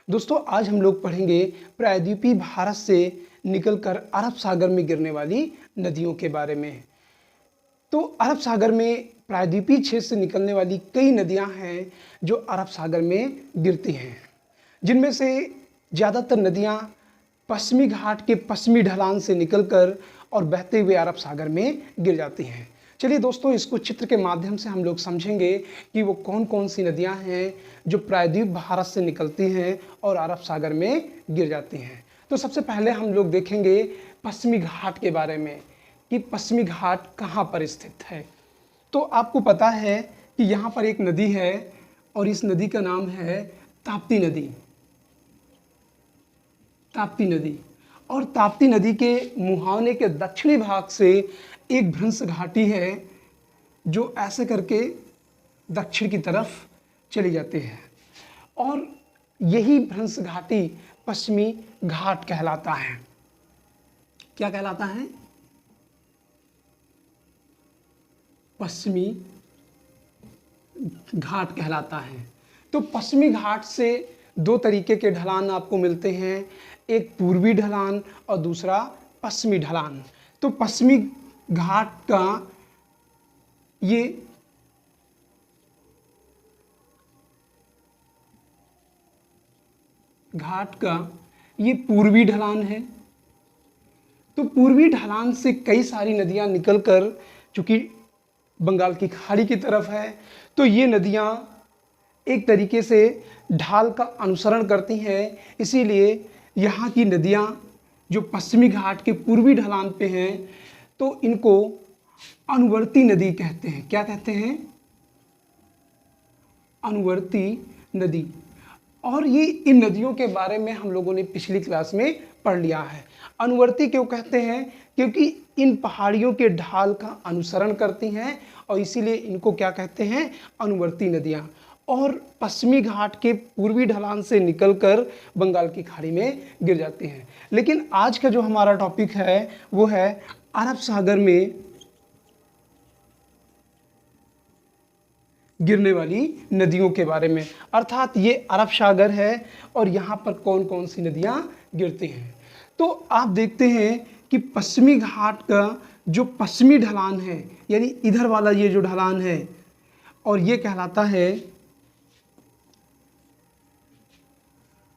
दोस्तों आज हम लोग पढ़ेंगे प्रायद्वीपीय भारत से निकलकर अरब सागर में गिरने वाली नदियों के बारे में। तो अरब सागर में प्रायद्वीपीय क्षेत्र से निकलने वाली कई नदियां हैं जो अरब सागर में गिरती हैं, जिनमें से ज़्यादातर नदियां पश्चिमी घाट के पश्चिमी ढलान से निकलकर और बहते हुए अरब सागर में गिर जाती हैं। चलिए दोस्तों, इसको चित्र के माध्यम से हम लोग समझेंगे कि वो कौन कौन सी नदियां हैं जो प्रायद्वीप भारत से निकलती हैं और अरब सागर में गिर जाती हैं। तो सबसे पहले हम लोग देखेंगे पश्चिमी घाट के बारे में कि पश्चिमी घाट कहाँ पर स्थित है। तो आपको पता है कि यहाँ पर एक नदी है और इस नदी का नाम है ताप्ती नदी। ताप्ती नदी और ताप्ती नदी के मुहाने के दक्षिणी भाग से एक भ्रंश घाटी है जो ऐसे करके दक्षिण की तरफ चली जाती है और यही भ्रंश घाटी पश्चिमी घाट कहलाता है। क्या कहलाता है? पश्चिमी घाट कहलाता है। तो पश्चिमी घाट से दो तरीके के ढलान आपको मिलते हैं, एक पूर्वी ढलान और दूसरा पश्चिमी ढलान। तो पश्चिमी घाट का ये पूर्वी ढलान है। तो पूर्वी ढलान से कई सारी नदियां निकलकर, चूंकि बंगाल की खाड़ी की तरफ है, तो ये नदियां एक तरीके से ढाल का अनुसरण करती हैं। इसीलिए यहाँ की नदियां जो पश्चिमी घाट के पूर्वी ढलान पे हैं तो इनको अनुवर्ती नदी कहते हैं। क्या कहते हैं? अनुवर्ती नदी। और ये इन नदियों के बारे में हम लोगों ने पिछली क्लास में पढ़ लिया है। अनुवर्ती क्यों कहते हैं? क्योंकि इन पहाड़ियों के ढाल का अनुसरण करती हैं और इसीलिए इनको क्या कहते हैं? अनुवर्ती नदियाँ। और पश्चिमी घाट के पूर्वी ढलान से निकलकर बंगाल की खाड़ी में गिर जाती हैं। लेकिन आज का जो हमारा टॉपिक है वो है अरब सागर में गिरने वाली नदियों के बारे में। अर्थात ये अरब सागर है और यहाँ पर कौन कौन सी नदियाँ गिरती हैं। तो आप देखते हैं कि पश्चिमी घाट का जो पश्चिमी ढलान है, यानी इधर वाला ये जो ढलान है, और ये कहलाता है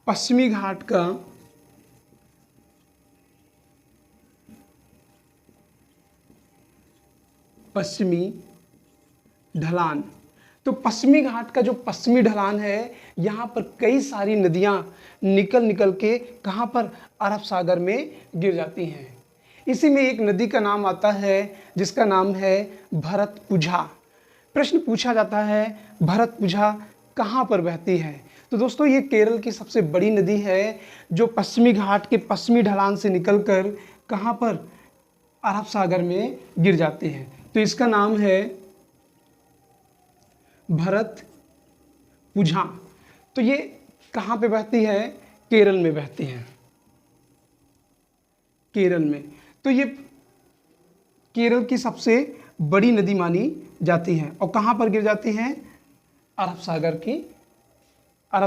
पश्चिमी घाट का पश्चिमी ढलान। तो पश्चिमी घाट का जो पश्चिमी ढलान है, यहाँ पर कई सारी नदियाँ निकल के कहाँ पर? अरब सागर में गिर जाती हैं। इसी में एक नदी का नाम आता है जिसका नाम है भरतपुझा। प्रश्न पूछा जाता है भरतपुझा कहाँ पर बहती है? तो दोस्तों ये केरल की सबसे बड़ी नदी है जो पश्चिमी घाट के पश्चिमी ढलान से निकलकर कहाँ पर? अरब सागर में गिर जाती है। तो इसका नाम है भरतपुझा। तो ये कहाँ पे बहती है? केरल में बहती है। केरल में। तो ये केरल की सबसे बड़ी नदी मानी जाती है और कहाँ पर गिर जाती है? अरब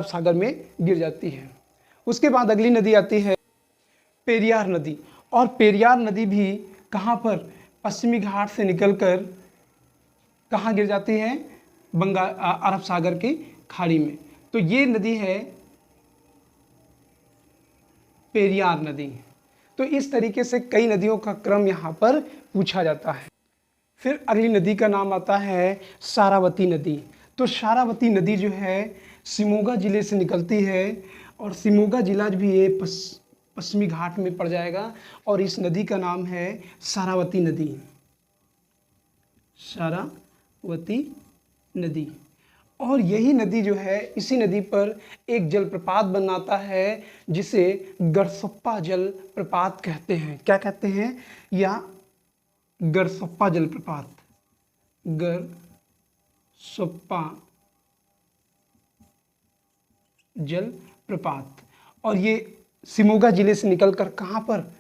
सागर में गिर जाती है। उसके बाद अगली नदी आती है पेरियार नदी। और पेरियार नदी भी कहाँ पर? पश्चिमी घाट से निकलकर कहाँ गिर जाती है? अरब सागर की खाड़ी में। तो ये नदी है पेरियार नदी। तो इस तरीके से कई नदियों का क्रम यहाँ पर पूछा जाता है। फिर अगली नदी का नाम आता है शारावती नदी। तो शारावती नदी जो है शिमोगा जिले से निकलती है और शिमोगा जिला भी ये पश्चिमी घाट में पड़ जाएगा और इस नदी का नाम है शारावती नदी। शारावती नदी। और यही नदी जो है, इसी नदी पर एक जलप्रपात बनाता है जिसे गरसप्पा जलप्रपात कहते हैं। क्या कहते हैं? या गरसप्पा जलप्रपात। गरसप्पा जलप्रपात। और ये शिमोगा जिले से निकलकर कहाँ पर?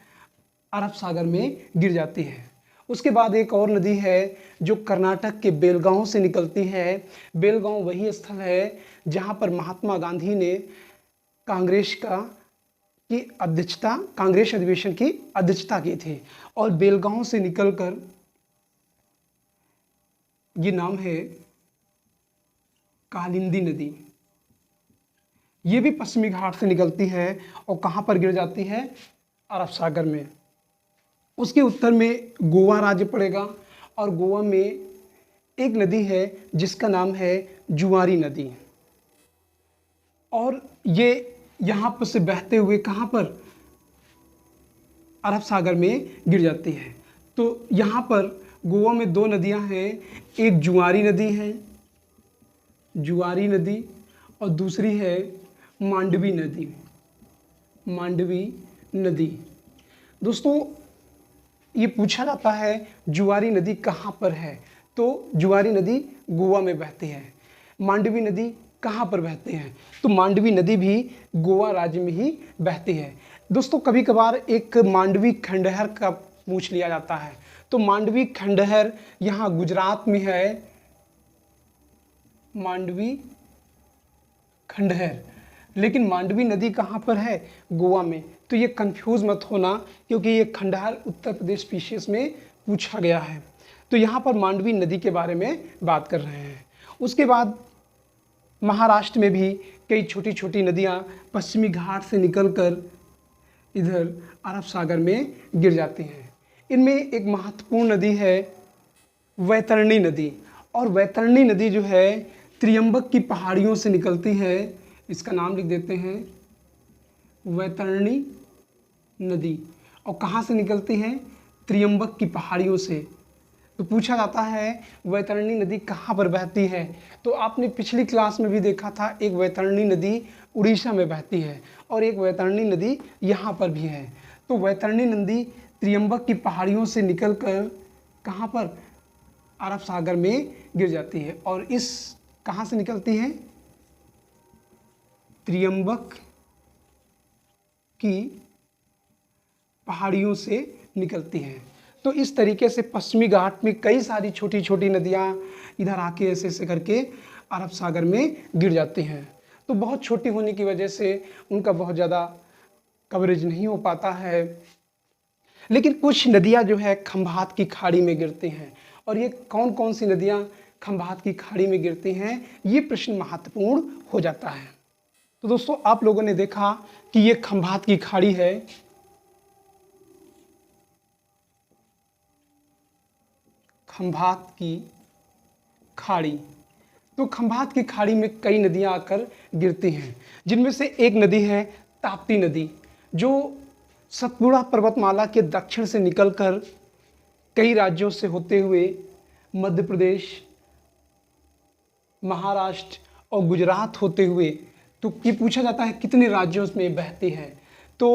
अरब सागर में गिर जाती है। उसके बाद एक और नदी है जो कर्नाटक के बेलगांव से निकलती है। बेलगांव वही स्थल है जहाँ पर महात्मा गांधी ने कांग्रेस अधिवेशन की अध्यक्षता की थी। और बेलगांव से निकलकर, ये नाम है कालिंदी नदी, ये भी पश्चिमी घाट से निकलती है और कहाँ पर गिर जाती है? अरब सागर में। उसके उत्तर में गोवा राज्य पड़ेगा और गोवा में एक नदी है जिसका नाम है जुआरी नदी, और ये यहाँ पर से बहते हुए कहाँ पर? अरब सागर में गिर जाती है। तो यहाँ पर गोवा में दो नदियाँ हैं, एक जुआरी नदी है, जुआरी नदी, और दूसरी है मांडवी नदी, मांडवी नदी। दोस्तों, ये पूछा जाता है जुआरी नदी कहाँ पर है, तो जुआरी नदी गोवा में बहती है। मांडवी नदी कहाँ पर बहती है? तो मांडवी नदी भी गोवा राज्य में ही बहती है। दोस्तों, कभी कभार एक मांडवी खंडहर का पूछ लिया जाता है, तो मांडवी खंडहर यहाँ गुजरात में है, मांडवी खंडहर, लेकिन मांडवी नदी कहाँ पर है? गोवा में। तो ये कंफ्यूज मत होना, क्योंकि ये खंडहर उत्तर प्रदेश स्पीशीज में पूछा गया है। तो यहाँ पर मांडवी नदी के बारे में बात कर रहे हैं। उसके बाद महाराष्ट्र में भी कई छोटी छोटी नदियाँ पश्चिमी घाट से निकलकर इधर अरब सागर में गिर जाती हैं। इनमें एक महत्वपूर्ण नदी है वैतरणी नदी, और वैतरणी नदी जो है त्रियंबक की पहाड़ियों से निकलती है। इसका नाम लिख देते हैं वैतरणी नदी, और कहाँ से निकलती है? त्रियंबक की पहाड़ियों से। तो पूछा जाता है वैतरणी नदी कहाँ पर बहती है? तो आपने पिछली क्लास में भी देखा था, एक वैतरणी नदी उड़ीसा में बहती है और एक वैतरणी नदी यहाँ पर भी है। तो वैतरणी नदी त्रियंबक की पहाड़ियों से निकलकर कहाँ पर? अरब सागर में गिर जाती है। और इस कहाँ से निकलती है? त्रियंबक की पहाड़ियों से निकलती है। तो इस तरीके से पश्चिमी घाट में कई सारी छोटी छोटी नदियाँ इधर आके ऐसे ऐसे करके अरब सागर में गिर जाती हैं। तो बहुत छोटी होने की वजह से उनका बहुत ज़्यादा कवरेज नहीं हो पाता है, लेकिन कुछ नदियाँ जो है खंभात की खाड़ी में गिरती हैं। और ये कौन कौन सी नदियाँ खंभात की खाड़ी में गिरती हैं, ये प्रश्न महत्वपूर्ण हो जाता है। तो दोस्तों, आप लोगों ने देखा कि ये खंभात की खाड़ी है, खंभात की खाड़ी। तो खंभात की खाड़ी में कई नदियां आकर गिरती हैं, जिनमें से एक नदी है ताप्ती नदी, जो सतपुड़ा पर्वतमाला के दक्षिण से निकलकर कई राज्यों से होते हुए मध्य प्रदेश, महाराष्ट्र और गुजरात होते हुए, तो ये पूछा जाता है कितने राज्यों में बहती है। तो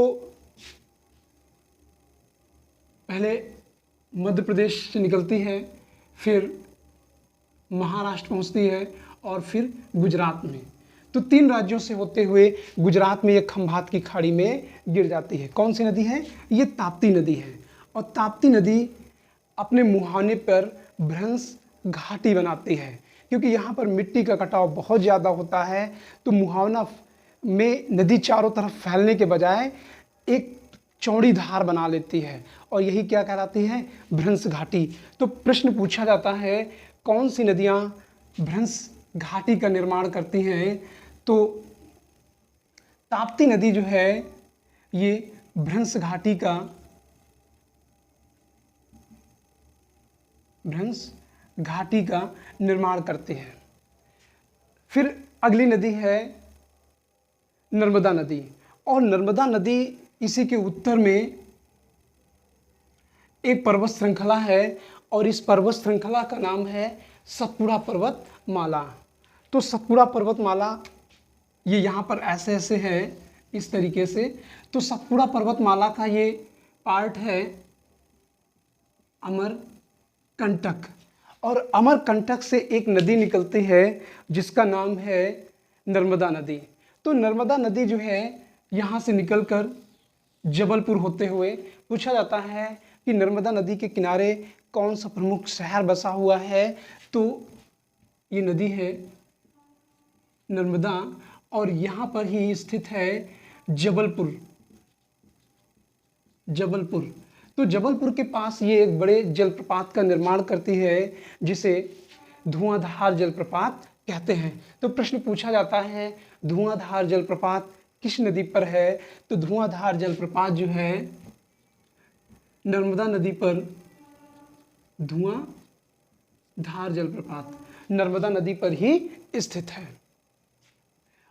पहले मध्य प्रदेश से निकलती है, फिर महाराष्ट्र पहुंचती है और फिर गुजरात में। तो 3 राज्यों से होते हुए गुजरात में ये खंभात की खाड़ी में गिर जाती है। कौन सी नदी है? ये ताप्ती नदी है। और ताप्ती नदी अपने मुहाने पर भ्रंश घाटी बनाती है, क्योंकि यहाँ पर मिट्टी का कटाव बहुत ज़्यादा होता है। तो मुहाना में नदी चारों तरफ फैलने के बजाय एक चौड़ी धार बना लेती है, और यही क्या कहलाती है? भ्रंश घाटी। तो प्रश्न पूछा जाता है कौन सी नदियाँ भ्रंश घाटी का निर्माण करती हैं? तो ताप्ती नदी जो है ये भ्रंश घाटी का निर्माण करते हैं। फिर अगली नदी है नर्मदा नदी, और नर्मदा नदी इसी के उत्तर में एक पर्वत श्रृंखला है, और इस पर्वत श्रृंखला का नाम है सतपुड़ा पर्वतमाला। तो सतपुड़ा पर्वतमाला ये यहाँ पर ऐसे ऐसे है, इस तरीके से। तो सतपुड़ा पर्वतमाला का ये पार्ट है अमरकंटक, और अमरकंटक से एक नदी निकलती है जिसका नाम है नर्मदा नदी। तो नर्मदा नदी जो है यहाँ से निकलकर जबलपुर होते हुए, पूछा जाता है कि नर्मदा नदी के किनारे कौन सा प्रमुख शहर बसा हुआ है? तो ये नदी है नर्मदा, और यहाँ पर ही स्थित है जबलपुर। जबलपुर, तो जबलपुर के पास ये एक बड़े जलप्रपात का निर्माण करती है जिसे धुआंधार जलप्रपात कहते हैं। तो प्रश्न पूछा जाता है धुआंधार जलप्रपात किस नदी पर है? तो धुआंधार जलप्रपात जो है नर्मदा नदी पर, धुआंधार जलप्रपात नर्मदा नदी पर ही स्थित है।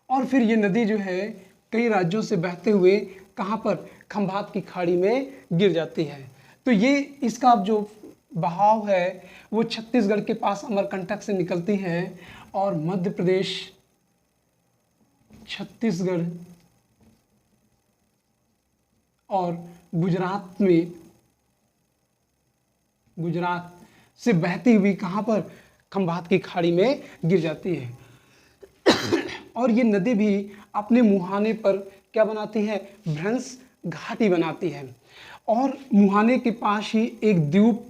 और फिर ये नदी जो है कई राज्यों से बहते हुए कहाँ पर? खंभात की खाड़ी में गिर जाती है। तो ये इसका जो बहाव है वो छत्तीसगढ़ के पास अमरकंटक से निकलती है और मध्य प्रदेश, छत्तीसगढ़ और गुजरात से बहती हुई कहाँ पर? खंभात की खाड़ी में गिर जाती है। और ये नदी भी अपने मुहाने पर क्या बनाती है? भ्रंश घाटी बनाती है। और मुहाने के पास ही एक द्वीप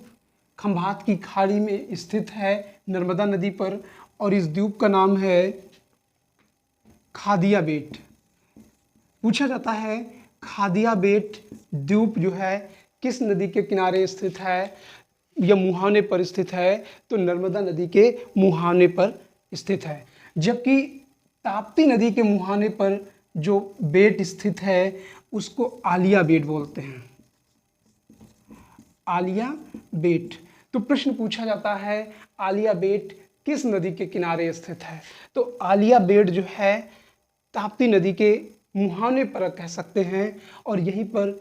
खंभात की खाड़ी में स्थित है नर्मदा नदी पर, और इस द्वीप का नाम है खादिया बेट। पूछा जाता है खादिया बेट द्वीप जो है किस नदी के किनारे स्थित है या मुहाने पर स्थित है? तो नर्मदा नदी के मुहाने पर स्थित है। जबकि ताप्ती नदी के मुहाने पर जो बेट स्थित है उसको आलिया बेट बोलते हैं, आलिया बेट। तो प्रश्न पूछा जाता है आलिया बेट किस नदी के किनारे स्थित है? तो आलिया बेट जो है ताप्ती नदी के मुहाने पर कह सकते हैं, और यहीं पर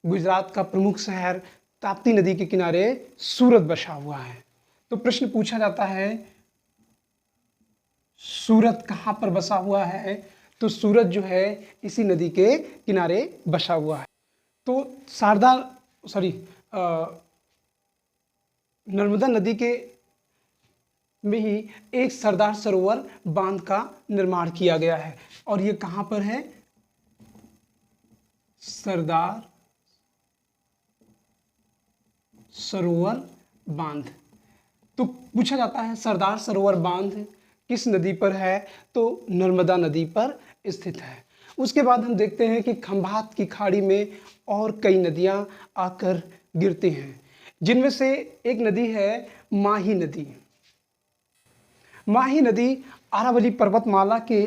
गुजरात का प्रमुख शहर ताप्ती नदी के किनारे सूरत बसा हुआ है। तो प्रश्न पूछा जाता है सूरत कहाँ पर बसा हुआ है? तो सूरत जो है इसी नदी के किनारे बसा हुआ है। तो नर्मदा नदी के में ही एक सरदार सरोवर बांध का निर्माण किया गया है, और ये कहाँ पर है? सरदार सरोवर बांध। तो पूछा जाता है सरदार सरोवर बांध किस नदी पर है? तो नर्मदा नदी पर स्थित है। उसके बाद हम देखते हैं कि खंभात की खाड़ी में और कई नदियां आकर गिरती हैं, जिनमें से एक नदी है माही नदी। माही नदी अरावली पर्वतमाला के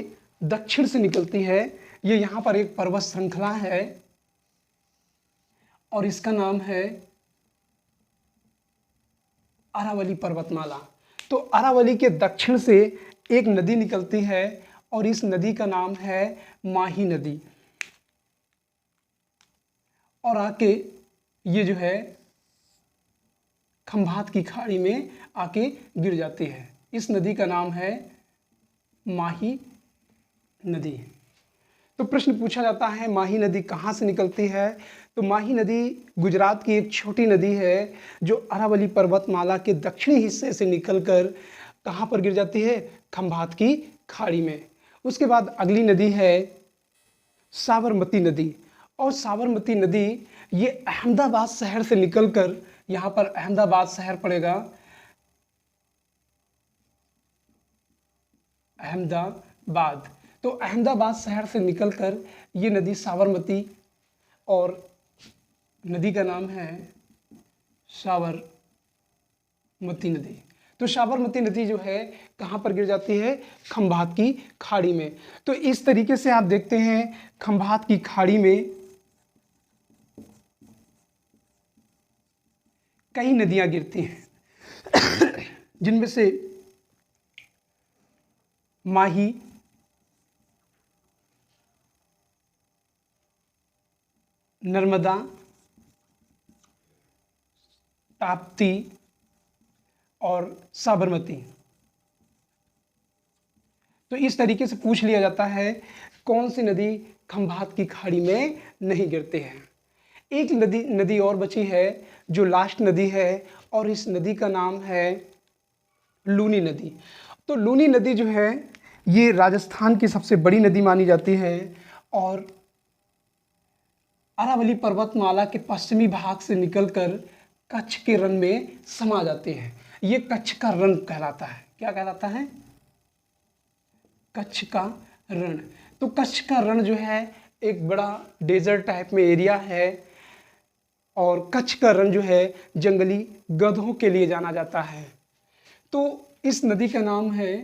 दक्षिण से निकलती है। ये यहाँ पर एक पर्वत श्रृंखला है और इसका नाम है अरावली पर्वतमाला। तो अरावली के दक्षिण से एक नदी निकलती है और इस नदी का नाम है माही नदी, और आके ये जो है खंभात की खाड़ी में आके गिर जाती है। इस नदी का नाम है माही नदी। तो प्रश्न पूछा जाता है माही नदी कहाँ से निकलती है? तो माही नदी गुजरात की एक छोटी नदी है जो अरावली पर्वतमाला के दक्षिणी हिस्से से निकलकर कहाँ पर गिर जाती है? खंभात की खाड़ी में। उसके बाद अगली नदी है साबरमती नदी, और साबरमती नदी ये अहमदाबाद शहर से निकलकर, यहाँ पर अहमदाबाद शहर पड़ेगा, अहमदाबाद। तो अहमदाबाद शहर से निकलकर ये नदी साबरमती, और नदी का नाम है साबरमती नदी। तो साबरमती नदी जो है कहाँ पर गिर जाती है? खंभात की खाड़ी में। तो इस तरीके से आप देखते हैं खंभात की खाड़ी में कई नदियां गिरती हैं जिनमें से माही, नर्मदा, ताप्ती और साबरमती। तो इस तरीके से पूछ लिया जाता है कौन सी नदी खंभात की खाड़ी में नहीं गिरती है। एक नदी और बची है जो लास्ट नदी है, और इस नदी का नाम है लूनी नदी। तो लूनी नदी जो है ये राजस्थान की सबसे बड़ी नदी मानी जाती है और अरावली पर्वतमाला के पश्चिमी भाग से निकलकर कच्छ के रण में समा जाती है। ये कच्छ का रण कहलाता है। क्या कहलाता है? कच्छ का रण। तो कच्छ का रण जो है एक बड़ा डेजर्ट टाइप में एरिया है और कच्छ का रण जो है जंगली गधों के लिए जाना जाता है। तो इस नदी का नाम है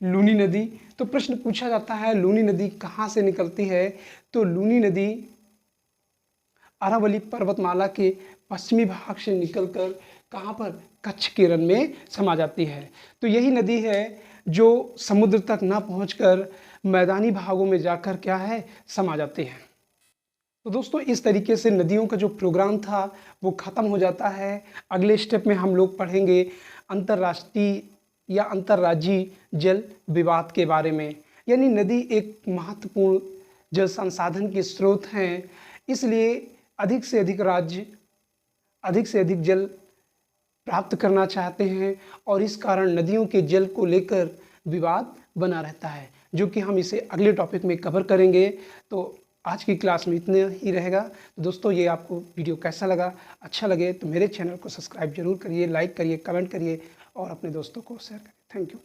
लूनी नदी। तो प्रश्न पूछा जाता है लूनी नदी कहाँ से निकलती है? तो लूनी नदी अरावली पर्वतमाला के पश्चिमी भाग से निकलकर कहाँ पर? कच्छ के रण में समा जाती है। तो यही नदी है जो समुद्र तक ना पहुंचकर मैदानी भागों में जाकर क्या है? समा जाती है। तो दोस्तों इस तरीके से नदियों का जो प्रोग्राम था वो ख़त्म हो जाता है। अगले स्टेप में हम लोग पढ़ेंगे अंतर्राष्ट्रीय या अंतर्राज्यीय जल विवाद के बारे में। यानी नदी एक महत्वपूर्ण जल संसाधन के स्रोत हैं, इसलिए अधिक से अधिक राज्य अधिक से अधिक जल प्राप्त करना चाहते हैं और इस कारण नदियों के जल को लेकर विवाद बना रहता है, जो कि हम इसे अगले टॉपिक में कवर करेंगे। तो आज की क्लास में इतना ही रहेगा। तो दोस्तों ये आपको वीडियो कैसा लगा? अच्छा लगे तो मेरे चैनल को सब्सक्राइब जरूर करिए, लाइक करिए, कमेंट करिए और अपने दोस्तों को शेयर करिए। Thank you.